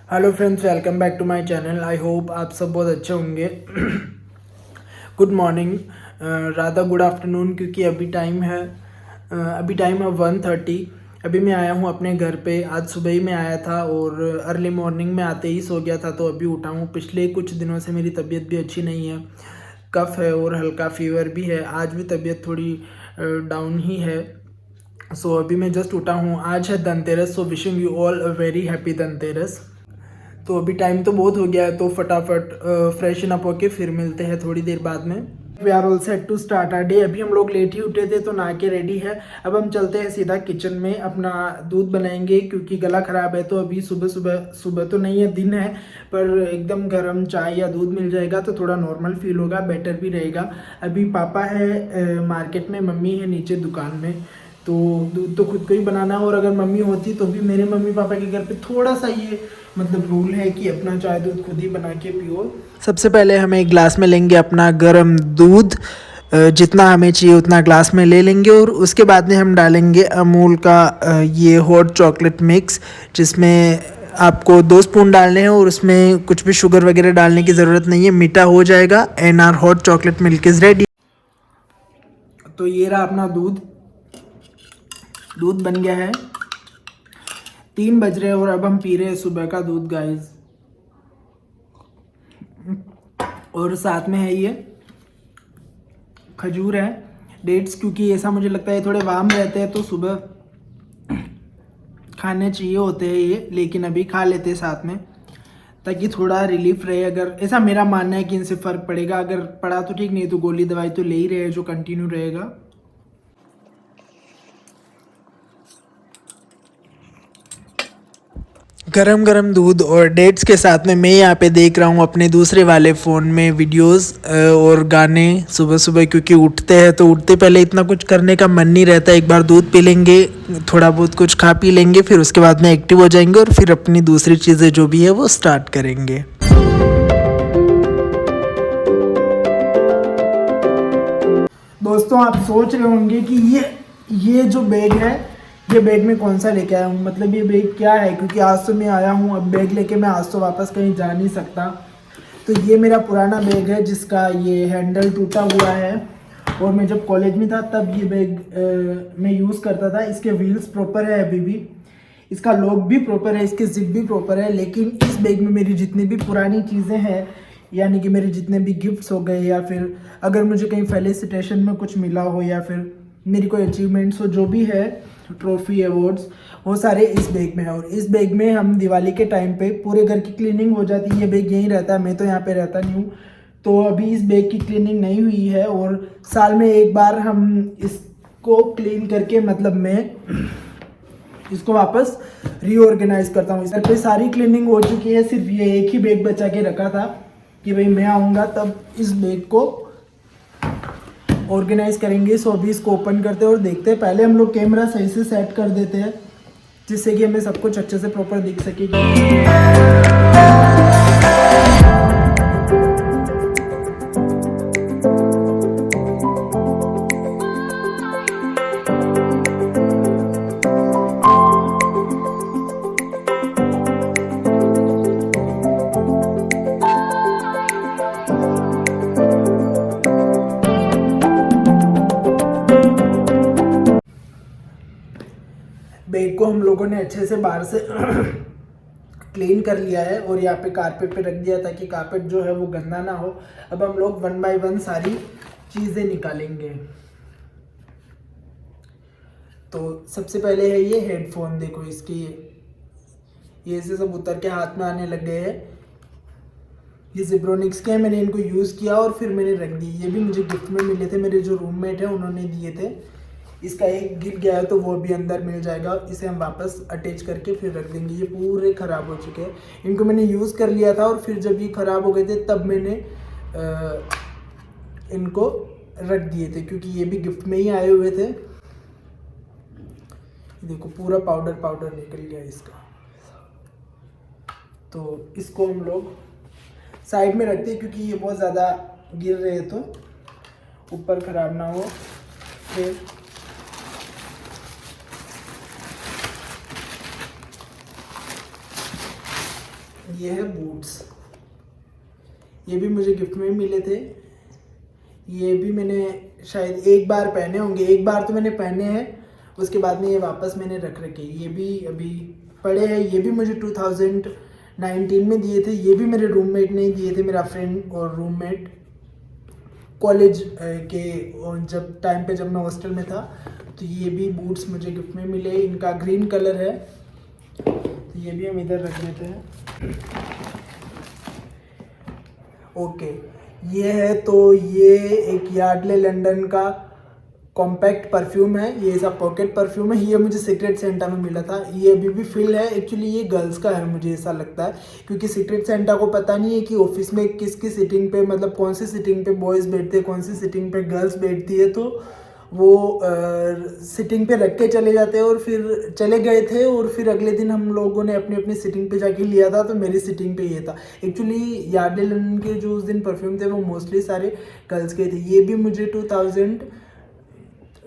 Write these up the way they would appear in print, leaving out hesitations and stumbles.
Hello friends, welcome back to my channel. I hope आप सब बहुत अच्छे होंगे। Good morning, Radha good afternoon, क्योंकि अभी टाइम है 1:30। अभी मैं आया हूँ अपने घर पे। आज सुबह ही मैं आया था और अर्ली मॉर्निंग में आते ही सो गया था, तो अभी उठा हूँ। पिछले कुछ दिनों से मेरी तबीयत भी अच्छी नहीं है, कफ़ है और हल्का फीवर भी है। आज भी तबीयत थोड़ी डाउन ही है। सो अभी मैं जस्ट उठा हूँ। आज है Dhanteras, so wishing you all a very happy Dhanteras. तो अभी टाइम तो बहुत हो गया है, तो फटाफट फ्रेशन अप होके फिर मिलते हैं थोड़ी देर बाद में। We are all set to start our day. अभी हम लोग लेट ही उठे थे तो नहा के रेडी है। अब हम चलते हैं सीधा किचन में, अपना दूध बनाएंगे क्योंकि गला खराब है। तो अभी सुबह सुबह सुबह तो नहीं है, दिन है, पर एकदम गर्म चाय या दूध मिल जाएगा तो थोड़ा नॉर्मल फील होगा, बेटर भी रहेगा। अभी पापा है मार्केट में, मम्मी है नीचे दुकान में, तो दूध तो खुद को ही बनाना है। और अगर मम्मी होती तो भी मेरे मम्मी पापा के घर पे थोड़ा सा ये मतलब रूल है कि अपना चाय दूध खुद ही बना के पियो। सबसे पहले हमें एक ग्लास में लेंगे अपना गर्म दूध, जितना हमें चाहिए उतना ग्लास में ले लेंगे। और उसके बाद में हम डालेंगे अमूल का ये हॉट चॉकलेट मिक्स, जिसमें आपको 2 स्पून डालने हैं और उसमें कुछ भी शुगर वगैरह डालने की ज़रूरत नहीं है, मीठा हो जाएगा। And our hot chocolate milk is ready. तो ये रहा अपना दूध। दूध बन गया है, 3 बज रहे हैं और अब हम पी रहे हैं सुबह का दूध गाइस। और साथ में है ये खजूर है, डेट्स, क्योंकि ऐसा मुझे लगता है थोड़े वार्म रहते हैं तो सुबह खाने चाहिए होते हैं ये, लेकिन अभी खा लेते हैं साथ में ताकि थोड़ा रिलीफ रहे। अगर ऐसा मेरा मानना है कि इनसे फ़र्क पड़ेगा, अगर पड़ा तो ठीक, नहीं तो गोली दवाई तो ले ही रहे जो कंटिन्यू रहेगा। गरम गरम दूध और डेट्स के साथ में मैं यहाँ पे देख रहा हूँ अपने दूसरे वाले फ़ोन में वीडियोस और गाने सुबह सुबह, क्योंकि उठते हैं तो उठते पहले इतना कुछ करने का मन नहीं रहता। एक बार दूध पी लेंगे, थोड़ा बहुत कुछ खा पी लेंगे, फिर उसके बाद में एक्टिव हो जाएंगे और फिर अपनी दूसरी चीज़ें जो भी है वो स्टार्ट करेंगे। दोस्तों, आप सोच रहे होंगे कि ये जो बैग है, ये बैग में कौन सा लेके आया हूँ, मतलब ये बैग क्या है, क्योंकि आज तो मैं आया हूँ। अब बैग लेके मैं आज तो वापस कहीं जा नहीं सकता। तो ये मेरा पुराना बैग है जिसका ये हैंडल टूटा हुआ है, और मैं जब कॉलेज में था तब ये बैग मैं यूज़ करता था। इसके व्हील्स प्रॉपर है अभी भी, इसका लॉक भी प्रॉपर है, इसके जिप भी प्रॉपर है। लेकिन इस बैग में मेरी जितनी भी पुरानी चीज़ें हैं, यानी कि मेरे जितने भी गिफ्ट्स हो गए, या फिर अगर मुझे कहीं फेलिसिटेशन में कुछ मिला हो, या फिर मेरी कोई अचीवमेंट्स हो, जो भी है, ट्रॉफी अवार्ड्स, वो सारे इस बैग में है। और इस बैग में हम दिवाली के टाइम पे पूरे घर की क्लीनिंग हो जाती है। ये बैग यहीं रहता है, मैं तो यहाँ पे रहता नहीं हूँ, तो अभी इस बैग की क्लीनिंग नहीं हुई है। और साल में एक बार हम इसको क्लीन करके, मतलब मैं इसको वापस रीऑर्गेनाइज करता हूँ। इस पे सारी क्लीनिंग हो चुकी है, सिर्फ ये एक ही बैग बचा के रखा था कि भाई मैं आऊँगा तब इस बैग को ऑर्गेनाइज करेंगे। सो अभी इसको ओपन करते हैं और देखते हैं। पहले हम लोग कैमरा सही से सेट कर देते हैं जिससे कि हमें सब कुछ अच्छे से प्रॉपर दिख सके। बैग को हम लोगों ने अच्छे से बाहर से क्लीन कर लिया है और यहाँ पे कारपेट पे रख दिया ताकि कारपेट जो है वो गंदा ना हो। अब हम लोग 1 बाय 1 सारी चीज़ें निकालेंगे। तो सबसे पहले है ये हेडफोन, देखो इसके ये से सब उतर के हाथ में आने लग गए हैं। ये ज़िब्रोनिक्स के हैं, मैंने इनको यूज़ किया और फिर मैंने रख दी। ये भी मुझे गिफ्ट में मिले थे, मेरे जो रूममेट है उन्होंने दिए थे। इसका एक गिर गया है तो वो भी अंदर मिल जाएगा, इसे हम वापस अटैच करके फिर रख देंगे। ये पूरे ख़राब हो चुके हैं, इनको मैंने यूज़ कर लिया था और फिर जब ये ख़राब हो गए थे तब मैंने इनको रख दिए थे, क्योंकि ये भी गिफ्ट में ही आए हुए थे। देखो पूरा पाउडर पाउडर निकल गया इसका। तो इसको हम लोग साइड में रखते हैं क्योंकि ये बहुत ज़्यादा गिर रहे हैं तो ऊपर ख़राब ना हो। फिर ये है बूट्स, ये भी मुझे गिफ्ट में मिले थे। ये भी मैंने शायद एक बार पहने होंगे, एक बार तो मैंने पहने हैं, उसके बाद में ये वापस मैंने रख रखे। ये भी अभी पड़े हैं। ये भी मुझे 2019 में दिए थे। ये भी मेरे रूममेट ने दिए थे, मेरा फ्रेंड और रूममेट कॉलेज के जब टाइम पे जब मैं हॉस्टल में था। तो ये भी बूट्स मुझे गिफ्ट में मिले। इनका ग्रीन कलर है, तो ये भी हम इधर रख देते हैं। ओके, ये है तो ये एक यार्डले लंदन का कॉम्पैक्ट परफ्यूम है। ये ऐसा पॉकेट परफ्यूम है। ये मुझे सीक्रेट सेंटा में मिला था। ये अभी भी फिल है। एक्चुअली ये गर्ल्स का है, मुझे ऐसा लगता है, क्योंकि सीक्रेट सेंटा को पता नहीं है कि ऑफिस में किसकी सीटिंग पे, मतलब कौन सी सीटिंग पे बॉयज़ बैठते हैं, कौन सी सीटिंग पे गर्ल्स बैठती है। तो वो सिटिंग पे रख के चले जाते हैं और फिर चले गए थे, और फिर अगले दिन हम लोगों ने अपनी अपनी सिटिंग पे जाके लिया था। तो मेरी सिटिंग पे ये था। एक्चुअली यार्डले लंदन के जो उस दिन परफ्यूम थे वो मोस्टली सारे गर्ल्स के थे। ये भी मुझे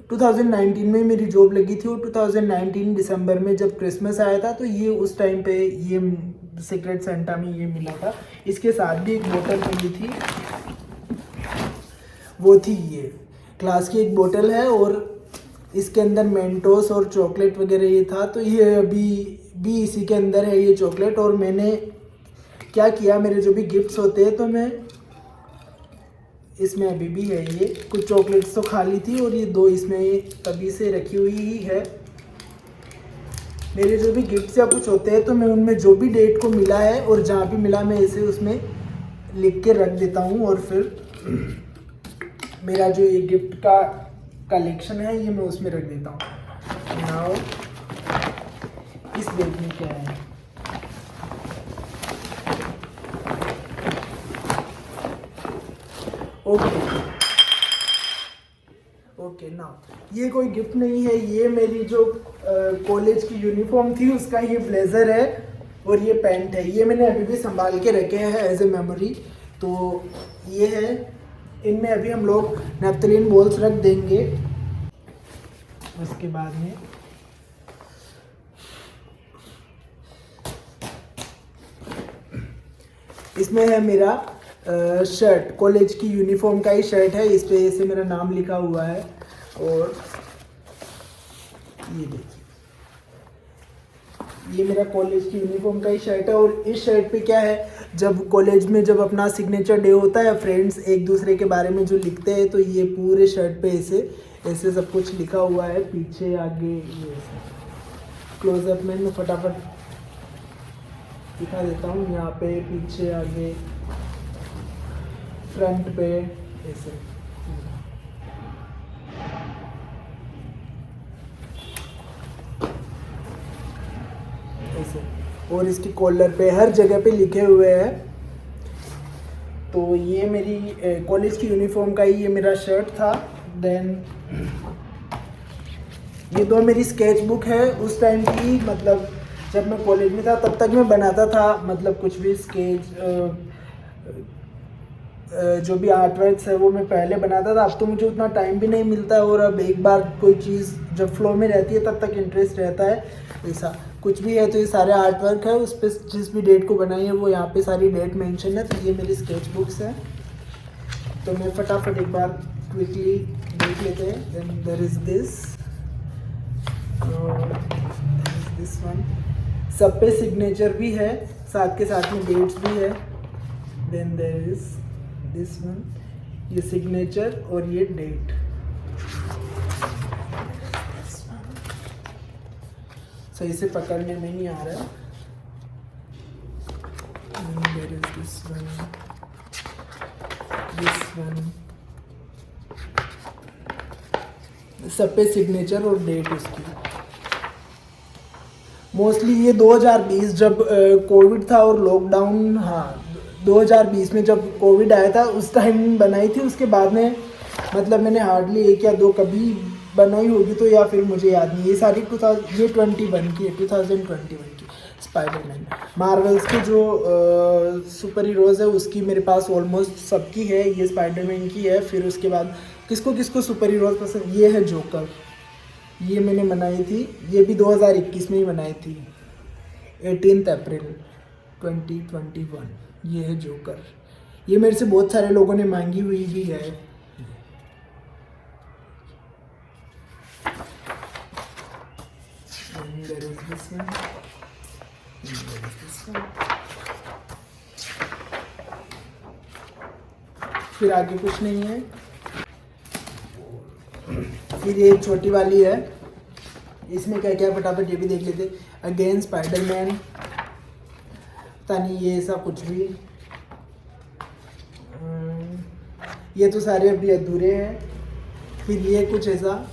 2019 में मेरी जॉब लगी थी, और 2019 दिसंबर में जब क्रिसमस आया था, तो ये उस टाइम पे ये सीक्रेट सेंटा में ये मिला था। इसके साथ भी एक बोतल मिली थी, वो थी ये ग्लास की एक बोतल है, और इसके अंदर मेंटोस और चॉकलेट वगैरह ये था। तो ये अभी भी इसी के अंदर है ये चॉकलेट। और मैंने क्या किया, मेरे जो भी गिफ्ट्स होते हैं तो मैं इसमें अभी भी है, ये कुछ चॉकलेट्स तो खाली थी, और ये दो इसमें तभी से रखी हुई ही है। मेरे जो भी गिफ्ट्स या कुछ होते हैं तो मैं उनमें जो भी डेट को मिला है और जहाँ भी मिला मैं इसे उसमें लिख के रख देता हूँ। और फिर मेरा जो ये गिफ्ट का कलेक्शन है ये मैं उसमें रख देता हूँ। नाउ इस बैग में क्या है, ओके नाउ ये कोई गिफ्ट नहीं है। ये मेरी जो कॉलेज की यूनिफॉर्म थी उसका ये ब्लेज़र है, और ये पैंट है। ये मैंने अभी भी संभाल के रखे हैं एज ए मेमोरी। तो ये है, इनमें अभी हम लोग नेफ्थलीन बॉल्स रख देंगे। उसके बाद में इसमें है मेरा शर्ट, कॉलेज की यूनिफॉर्म का ही शर्ट है। इस पे ऐसे मेरा नाम लिखा हुआ है। और ये देखिए, ये मेरा कॉलेज की यूनिफॉर्म का ही शर्ट है। और इस शर्ट पे क्या है, जब कॉलेज में जब अपना सिग्नेचर डे होता है, फ्रेंड्स एक दूसरे के बारे में जो लिखते हैं, तो ये पूरे शर्ट पे ऐसे ऐसे सब कुछ लिखा हुआ है, पीछे आगे। ये क्लोजअप में मैं फटाफट दिखा देता हूँ। यहाँ पे पीछे आगे फ्रंट पे ऐसे। ऐसे, और इसकी कॉलर पे हर जगह पे लिखे हुए हैं। तो ये मेरी कॉलेज की यूनिफॉर्म का ही ये मेरा शर्ट था। देन ये दो मेरी स्केच बुक है उस टाइम की, मतलब जब मैं कॉलेज में था तब तक मैं बनाता था, मतलब कुछ भी स्केच जो भी आर्ट वर्क्स है वो मैं पहले बनाता था। अब तो मुझे उतना टाइम भी नहीं मिलता है, और अब एक बार कोई चीज़ जब फ्लो में रहती है तब तक इंटरेस्ट रहता है। ऐसा कुछ भी है तो ये सारे आर्ट वर्क है, उस पर जिस भी डेट को बनाई है वो यहाँ पे सारी डेट मेंशन है। तो ये मेरी स्केच बुक्स है। तो मैं फटाफट एक बार क्विकली देख लेते हैं। Then there is this one, सब पे सिग्नेचर भी है, साथ के साथ में डेट्स भी है। Then there is this one, ये सिग्नेचर और ये डेट। सही से पकड़ने में नहीं आ रहा है। देयर इज दिस वन, सब पे सिग्नेचर और डेट उसकी। मोस्टली ये 2020 जब कोविड था और लॉकडाउन, हाँ 2020 में जब कोविड आया था उस टाइम बनाई थी। उसके बाद में मतलब मैंने हार्डली एक या दो कभी बनाई होगी, तो या फिर मुझे याद नहीं। ये सारी 2021 की है, 2021 की स्पाइडरमैन। मार्वल्स के जो सुपर हीरोज़ है उसकी मेरे पास ऑलमोस्ट सबकी है। ये स्पाइडरमैन की है। फिर उसके बाद किसको किसको सुपर हीरोज़ पसंद, ये है जोकर, ये मैंने बनाई थी। ये भी 2021 में ही बनाई थी, 18 अप्रैल। 2021। ये है जोकर। ये मेरे से बहुत सारे लोगों ने मांगी हुई भी है। And there is this one. And there is this one. फिर आगे कुछ नहीं है। फिर ये छोटी वाली है, इसमें क्या क्या फटाफट ये भी देख लेते। अगेन स्पाइडरमैन, पता नहीं ये ऐसा कुछ भी। ये तो सारे अभी अधूरे हैं। फिर ये कुछ ऐसा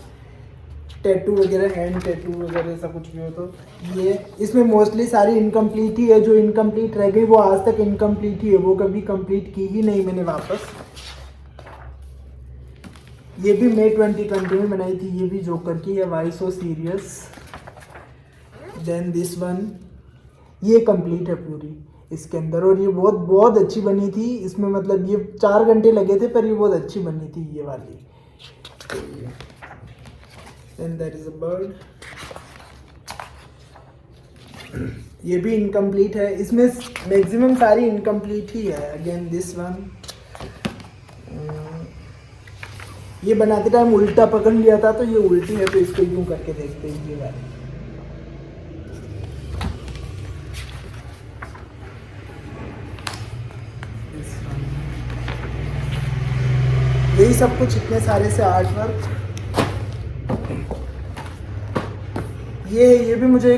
टैटू वगैरह, हैंड टैटू वगैरह ऐसा कुछ भी हो। तो ये इसमें मोस्टली सारी इनकम्प्लीट ही है। जो इनकम्प्लीट रह गई वो आज तक इनकम्प्लीट ही है, वो कभी कंप्लीट की ही नहीं मैंने वापस। ये भी मई 2020 में बनाई थी। ये भी जोकर की है, why so serious. Then this one, ये कंप्लीट है पूरी इसके अंदर, और ये बहुत बहुत अच्छी बनी थी। इसमें मतलब ये 4 घंटे लगे थे, पर ये बहुत अच्छी बनी थी ये वाली। Then there is a bird. ये भी इनकम्प्लीट है। इसमें मैक्सिमम सारी इनकम्प्लीट ही है। अगेन दिस वन, ये बनाते टाइम उल्टा पकड़ लिया था, तो ये उल्टी है, तो इसको यूं करके देखते हैं ये वाली। यही सब कुछ इतने सारे से आर्ट वर्क। ये भी मुझे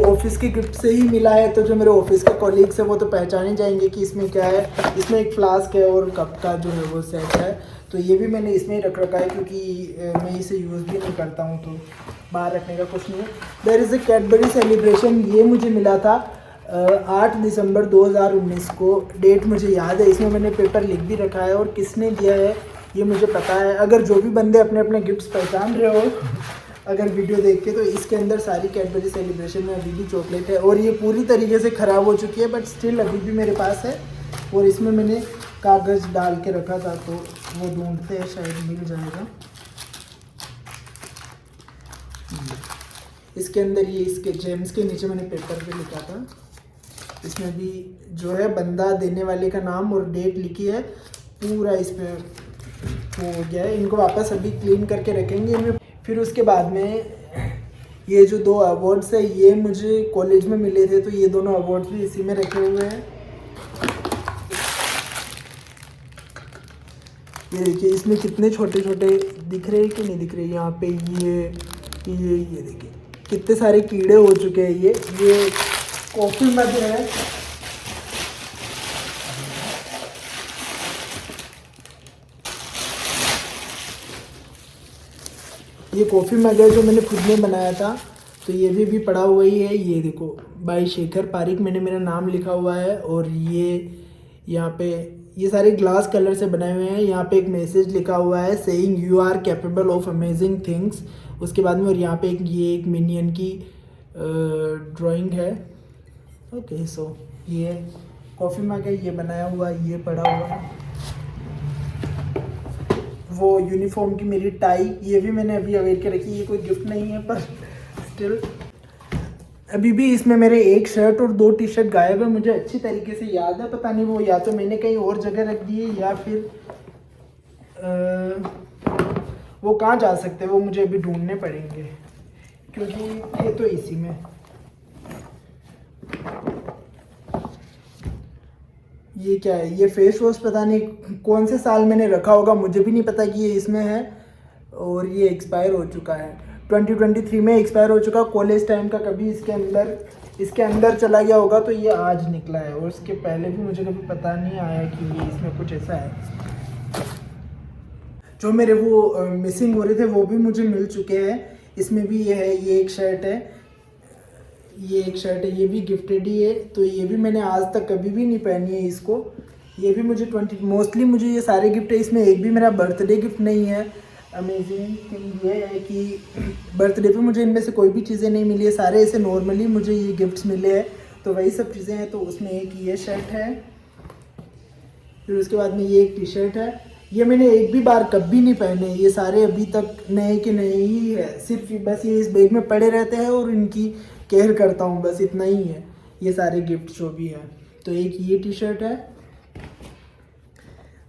ऑफिस की गिफ्ट से ही मिला है। तो जो मेरे ऑफिस के कॉलीग्स हैं वो तो पहचाने जाएंगे कि इसमें क्या है। इसमें एक फ्लास्क है और कप का जो है वो सेट है। तो ये भी मैंने इसमें ही रख रखा है, क्योंकि मैं इसे यूज़ भी नहीं करता हूँ, तो बाहर रखने का कुछ नहीं है। There is a Cadbury celebration. ये मुझे मिला था 8 दिसंबर 2019 को। डेट मुझे याद है, इसमें मैंने पेपर लिख भी रखा है, और किसने दिया है ये मुझे पता है। अगर जो भी बंदे अपने अपने गिफ्ट्स पहचान रहे हो अगर वीडियो देख के, तो इसके अंदर सारी कैडबरी सेलिब्रेशन में अभी भी चॉकलेट है, और ये पूरी तरीके से ख़राब हो चुकी है, बट स्टिल अभी भी मेरे पास है। और इसमें मैंने कागज़ डाल के रखा था, तो वो ढूंढते हैं, शायद मिल जाएगा। इसके अंदर ये इसके जेम्स के नीचे मैंने पेपर पे लिखा था। इसमें भी जो है बंदा देने वाले का नाम और डेट लिखी है, पूरा इस पर हो गया है। इनको वापस अभी क्लीन करके रखेंगे इनमें। फिर उसके बाद में ये जो 2 अवार्ड्स है, ये मुझे कॉलेज में मिले थे, तो ये दोनों अवार्ड्स भी इसी में रखे हुए हैं। ये देखिए इसमें कितने छोटे छोटे दिख रहे हैं कि नहीं दिख रहे। यहाँ पे ये देखिए कितने सारे कीड़े हो चुके हैं। ये कॉफ़ी मग है। ये कॉफ़ी मग है जो मैंने खुद में बनाया था, तो ये भी पड़ा हुआ ही है। ये देखो, बाई शेखर पारिक मैंने मेरा नाम लिखा हुआ है। और ये यहाँ पे ये सारे ग्लास कलर से बनाए हुए हैं। यहाँ पे एक मैसेज लिखा हुआ है, saying you are capable of amazing things. उसके बाद में और यहाँ पे एक मिनियन की ड्राइंग है। ओके, सो ये कॉफ़ी मग है, ये बनाया हुआ, ये पड़ा हुआ है। वो यूनिफॉर्म की मेरी टाई, ये भी मैंने अभी अवेयर के रखी। ये कोई गिफ्ट नहीं है, पर स्टिल अभी भी इसमें मेरे एक शर्ट और 2 टी शर्ट गायब है। मुझे अच्छी तरीके से याद है, पता नहीं वो या तो मैंने कहीं और जगह रख दिए, या फिर वो कहाँ जा सकते हैं, वो मुझे अभी ढूंढने पड़ेंगे, क्योंकि ये तो इसी में। ये क्या है, ये फेस वॉश पता नहीं कौन से साल मैंने रखा होगा, मुझे भी नहीं पता कि ये इसमें है। और ये एक्सपायर हो चुका है, 2023 में एक्सपायर हो चुका। कॉलेज टाइम का कभी इसके अंदर चला गया होगा, तो ये आज निकला है। और उसके पहले भी मुझे कभी पता नहीं आया कि ये इसमें कुछ ऐसा है। जो मेरे वो मिसिंग हो रहे थे वो भी मुझे मिल चुके हैं। इसमें भी ये है, ये एक शर्ट है, ये भी गिफ्टेड ही है। तो ये भी मैंने आज तक कभी भी नहीं पहनी है इसको। ये भी मुझे मोस्टली मुझे ये सारे गिफ्ट है, इसमें एक भी मेरा बर्थडे गिफ्ट नहीं है। अमेजिंग थिंग ये है कि बर्थडे पे मुझे इनमें से कोई भी चीज़ें नहीं मिली है, सारे ऐसे नॉर्मली मुझे ये गिफ्ट्स मिले हैं। तो वही सब चीज़ें हैं। तो उसमें एक ये शर्ट है, फिर उसके बाद में ये एक टी शर्ट है। ये मैंने एक भी बार कभी नहीं पहने, ये सारे अभी तक नए के नए ही है। सिर्फ बस ये इस बैग में पड़े रहते हैं और इनकी केयर करता हूँ, बस इतना ही है। ये सारे गिफ्ट जो भी है। तो एक ये टी शर्ट है,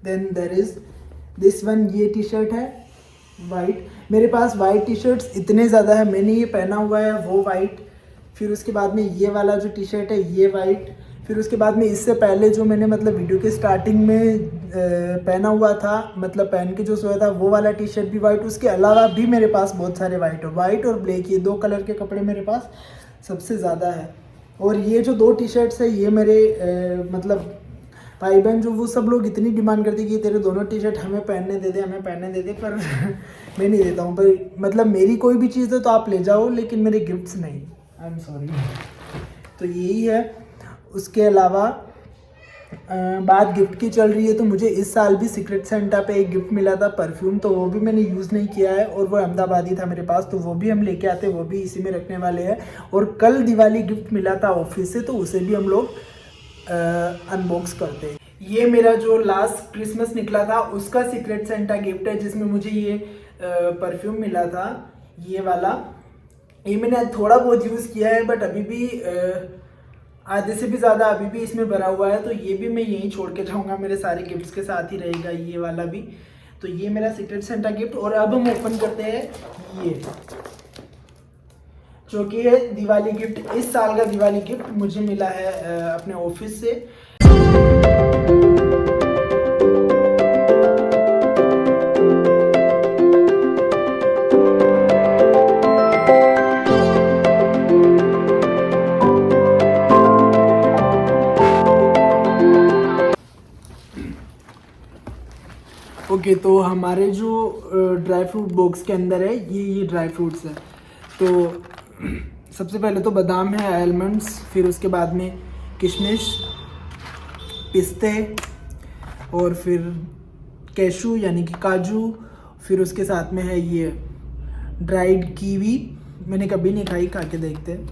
then there is this one, ये टी शर्ट है वाइट। मेरे पास वाइट टी शर्ट्स इतने ज़्यादा है, मैंने ये पहना हुआ है वो वाइट, फिर उसके बाद में ये वाला जो टी शर्ट है ये वाइट, फिर उसके बाद में इससे पहले जो मैंने मतलब वीडियो के स्टार्टिंग में पहना हुआ था, मतलब पहन के जो सोया था वो वाला टी शर्ट भी वाइट। उसके अलावा भी मेरे पास बहुत सारे वाइट और ब्लैक, ये 2 कलर के कपड़े मेरे पास सबसे ज़्यादा है। और ये जो 2 टी शर्ट्स है ये मेरे मतलब भाई बहन जो वो सब लोग इतनी डिमांड करते कि तेरे दोनों टी शर्ट हमें पहनने दे दे, हमें पहनने दे दे, पर मैं नहीं देता हूँ। पर मतलब मेरी कोई भी चीज़ है तो आप ले जाओ, लेकिन मेरे गिफ्ट्स नहीं, आई एम सॉरी। तो यही है। उसके अलावा बात गिफ्ट की चल रही है तो मुझे इस साल भी सीक्रेट सेंटा पे एक गिफ्ट मिला था परफ्यूम, तो वो भी मैंने यूज़ नहीं किया है और वो अहमदाबादी था मेरे पास, तो वो भी हम लेके आते, वो भी इसी में रखने वाले हैं। और कल दिवाली गिफ्ट मिला था ऑफिस से, तो उसे भी हम लोग अनबॉक्स करते हैं। ये मेरा जो लास्ट क्रिसमस निकला था उसका सीक्रेट सेंटा गिफ्ट है, जिसमें मुझे ये परफ्यूम मिला था, ये वाला। ये मैंने थोड़ा बहुत यूज़ किया है, बट अभी भी आधे से भी ज़्यादा अभी भी इसमें भरा हुआ है, तो ये भी मैं यहीं छोड़ के जाऊँगा, मेरे सारे गिफ्ट्स के साथ ही रहेगा ये वाला भी। तो ये मेरा सीक्रेट सेंटा गिफ्ट। और अब हम ओपन करते हैं ये, जो कि है दिवाली गिफ्ट। इस साल का दिवाली गिफ्ट मुझे मिला है अपने ऑफिस से। ओके, तो हमारे जो ड्राई फ्रूट बॉक्स के अंदर है ये ड्राई फ्रूट्स है। तो सबसे पहले तो बादाम है, आलमंड्स, फिर उसके बाद में किशमिश, पिस्ते, और फिर कैशू यानी कि काजू, फिर उसके साथ में है ये ड्राइड कीवी। मैंने कभी नहीं खाई, खा के देखते हैं।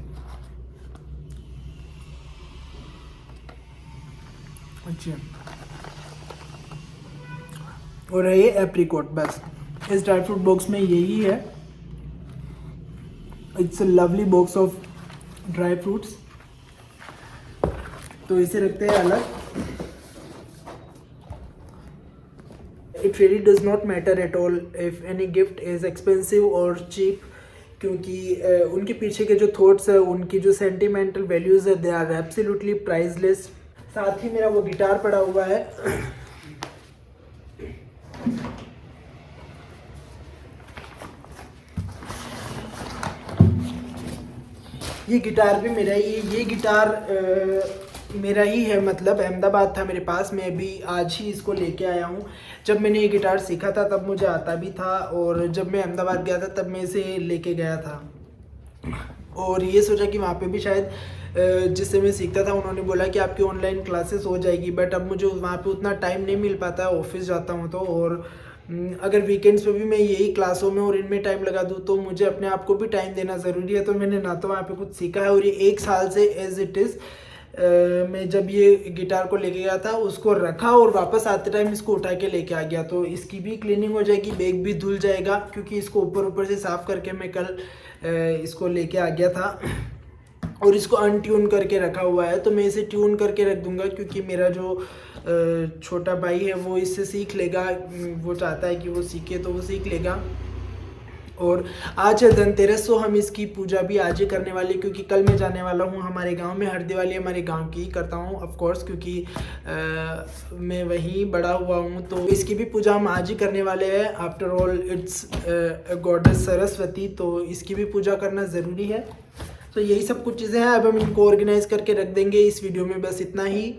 अच्छा, और है ये एप्रिकॉट। बस इस ड्राई फ्रूट बॉक्स में यही है। It's a lovely box of dry fruits. तो इसे रखते हैं अलग। It really does not matter at all if any gift is expensive और चीप, क्योंकि उनके पीछे के जो थॉट्स है, उनकी जो सेंटिमेंटल वैल्यूज है, दे आर एब्सोल्युटली प्राइसलेस। साथ ही मेरा वो गिटार पड़ा हुआ है। ये गिटार भी मेरा ही है। ये गिटार मेरा ही है, मतलब अहमदाबाद था मेरे पास, मैं भी आज ही इसको लेके आया हूँ। जब मैंने ये गिटार सीखा था तब मुझे आता भी था, और जब मैं अहमदाबाद गया था तब मैं इसे लेके गया था। और ये सोचा कि वहाँ पे भी शायद जिससे मैं सीखता था उन्होंने बोला कि आपकी ऑनलाइन क्लासेस हो जाएगी, बट अब मुझे वहाँ पे उतना टाइम नहीं मिल पाता है, ऑफिस जाता हूँ तो। और अगर वीकेंड्स पे भी मैं यही क्लासों में और इनमें टाइम लगा दूँ तो मुझे अपने आप को भी टाइम देना ज़रूरी है। तो मैंने ना तो वहाँ पे कुछ सीखा है, और ये 1 साल से एज इट इज़ मैं जब ये गिटार को लेके गया था उसको रखा, और वापस आते टाइम इसको उठा के लेके आ गया। तो इसकी भी क्लीनिंग हो जाएगी, बैग भी धुल जाएगा, क्योंकि इसको ऊपर से साफ़ करके मैं कल इसको लेके आ गया था, और इसको अनट्यून करके रखा हुआ है। तो मैं इसे ट्यून करके रख दूंगा, क्योंकि मेरा जो छोटा भाई है वो इससे सीख लेगा, वो चाहता है कि वो सीखे तो वो सीख लेगा। और आज है धनतेरस, तो हम इसकी पूजा भी आज ही करने वाले, क्योंकि कल मैं जाने वाला हूँ हमारे गांव में। हर दिवाली हमारे गांव की ही करता हूँ ऑफ कोर्स, क्योंकि मैं वहीं बड़ा हुआ हूँ। तो इसकी भी पूजा हम आज ही करने वाले हैं। After all it's goddess Saraswati, तो इसकी भी पूजा करना ज़रूरी है। तो यही सब कुछ चीज़ें हैं। अब हम इनको ऑर्गेनाइज़ करके रख देंगे। इस वीडियो में बस इतना ही।